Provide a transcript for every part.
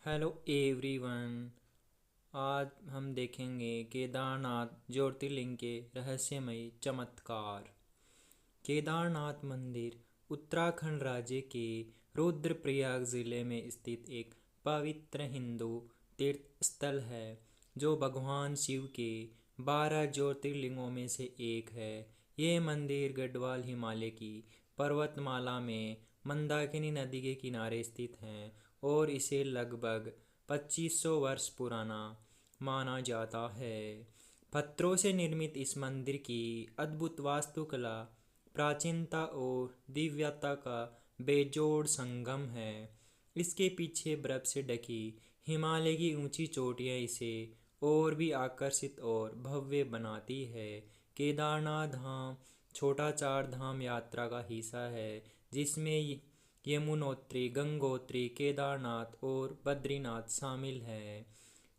Hello everyone. आज हम देखेंगे केदारनाथ ज्योतिर्लिंग के रहस्यमयी चमत्कार। केदारनाथ मंदिर उत्तराखंड राज्य के रुद्रप्रयाग जिले में स्थित एक पवित्र हिंदू तीर्थ स्थल है जो भगवान शिव के 12 ज्योतिर्लिंगों में से एक है। ये मंदिर गढ़वाल हिमालय की पर्वतमाला में मंदाकिनी नदी के किनारे स्थित है और इसे लगभग 2500 वर्ष पुराना माना जाता है। पत्थरों से निर्मित इस मंदिर की अद्भुत वास्तुकला प्राचीनता और दिव्यता का बेजोड़ संगम है। इसके पीछे बर्फ से ढकी हिमालय की ऊंची चोटियां इसे और भी आकर्षित और भव्य बनाती है। केदारनाथ धाम छोटा चार धाम यात्रा का हिस्सा है जिसमें यमुनोत्री, गंगोत्री, केदारनाथ और बद्रीनाथ शामिल हैं,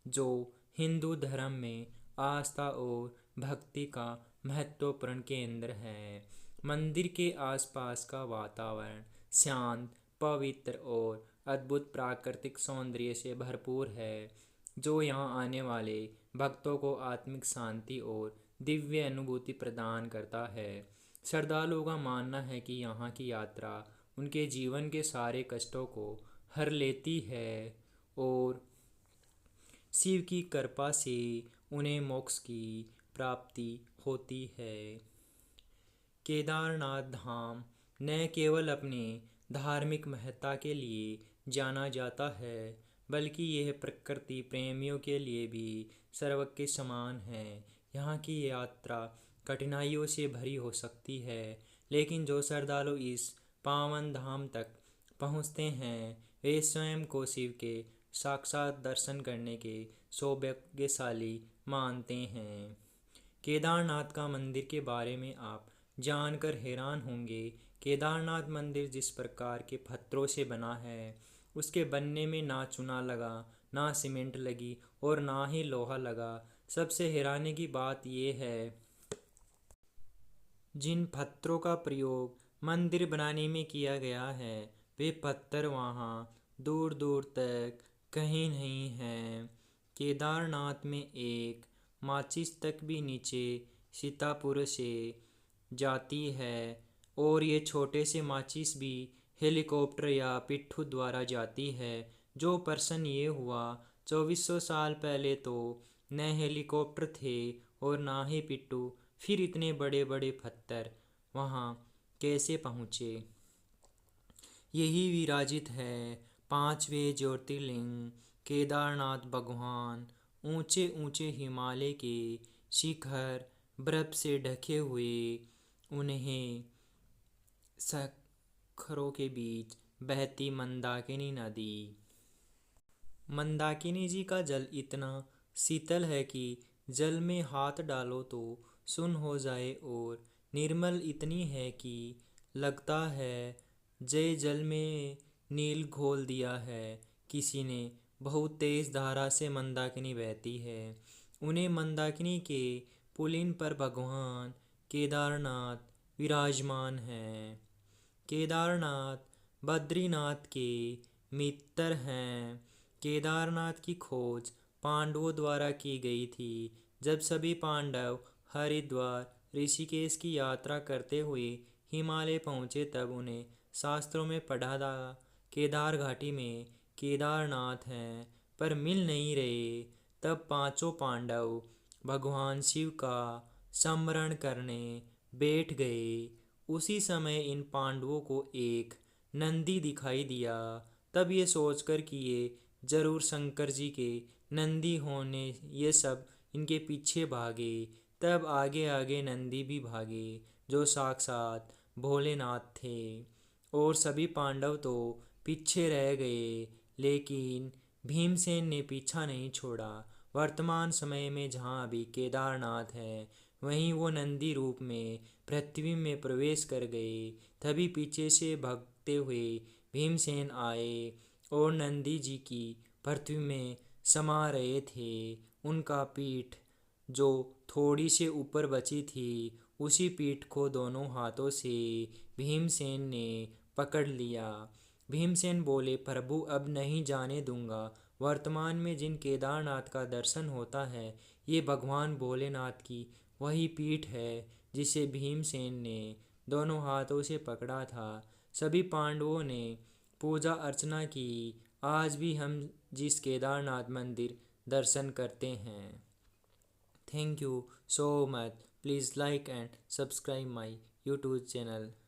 जो हिंदू धर्म में आस्था और भक्ति का महत्वपूर्ण केंद्र है। मंदिर के आसपास का वातावरण शांत, पवित्र और अद्भुत प्राकृतिक सौंदर्य से भरपूर है, जो यहाँ आने वाले भक्तों को आत्मिक शांति और दिव्य अनुभूति प्रदान करता है। श्रद्धालुओं का मानना है कि यहाँ की यात्रा उनके जीवन के सारे कष्टों को हर लेती है और शिव की कृपा से उन्हें मोक्ष की प्राप्ति होती है। केदारनाथ धाम न केवल अपनी धार्मिक महत्ता के लिए जाना जाता है, बल्कि यह प्रकृति प्रेमियों के लिए भी स्वर्ग के समान है। यहाँ की यात्रा कठिनाइयों से भरी हो सकती है, लेकिन जो श्रद्धालु इस पावन धाम तक पहुँचते हैं वे स्वयं को शिव के साक्षात दर्शन करने के सौभाग्यशाली मानते हैं। केदारनाथ का मंदिर के बारे में आप जानकर हैरान होंगे। केदारनाथ मंदिर जिस प्रकार के पत्थरों से बना है, उसके बनने में ना चूना लगा, ना सीमेंट लगी और ना ही लोहा लगा। सबसे हैरानी की बात यह है, जिन पत्थरों का प्रयोग मंदिर बनाने में किया गया है वे पत्थर वहाँ दूर दूर तक कहीं नहीं हैं। केदारनाथ में एक माचिस तक भी नीचे सीतापुर से जाती है और ये छोटे से माचिस भी हेलीकॉप्टर या पिट्ठू द्वारा जाती है। जो प्रश्न ये हुआ, 2400 साल पहले तो न हेलीकॉप्टर थे और ना ही पिट्ठू, फिर इतने बड़े बड़े पत्थर वहाँ कैसे पहुँचे? यही विराजित है पांचवें ज्योतिर्लिंग केदारनाथ। भगवान ऊंचे ऊंचे हिमालय के शिखर बर्फ से ढके हुए उन्हें सखरों के बीच बहती मंदाकिनी नदी। मंदाकिनी जी का जल इतना शीतल है कि जल में हाथ डालो तो सुन्न हो जाए और निर्मल इतनी है कि लगता है जय जल में नील घोल दिया है किसी ने। बहुत तेज धारा से मंदाकिनी बहती है। उन्हें मंदाकिनी के पुलिन पर भगवान केदारनाथ विराजमान हैं। केदारनाथ बद्रीनाथ के मित्र हैं। केदारनाथ की खोज पांडवों द्वारा की गई थी। जब सभी पांडव हरिद्वार ऋषिकेश की यात्रा करते हुए हिमालय पहुँचे तब उन्हें शास्त्रों में पढ़ा था केदार घाटी में केदारनाथ हैं पर मिल नहीं रहे। तब पांचों पांडव भगवान शिव का स्मरण करने बैठ गए। उसी समय इन पांडवों को एक नंदी दिखाई दिया। तब ये सोचकर कि ये जरूर शंकर जी के नंदी होने ये सब इनके पीछे भागे। तब आगे आगे नंदी भी भागे जो साक्षात भोलेनाथ थे और सभी पांडव तो पीछे रह गए, लेकिन भीमसेन ने पीछा नहीं छोड़ा। वर्तमान समय में जहाँ अभी केदारनाथ है वहीं वो नंदी रूप में पृथ्वी में प्रवेश कर गए। तभी पीछे से भागते हुए भीमसेन आए और नंदी जी की पृथ्वी में समा रहे थे। उनका पीठ जो थोड़ी से ऊपर बची थी उसी पीठ को दोनों हाथों से भीमसेन ने पकड़ लिया भीमसेन बोले, प्रभु अब नहीं जाने दूंगा। वर्तमान में जिन केदारनाथ का दर्शन होता है, ये भगवान भोलेनाथ की वही पीठ है जिसे भीमसेन ने दोनों हाथों से पकड़ा था। सभी पांडवों ने पूजा अर्चना की। आज भी हम जिस केदारनाथ मंदिर दर्शन करते हैं। Thank you so much. Please like and subscribe my YouTube channel.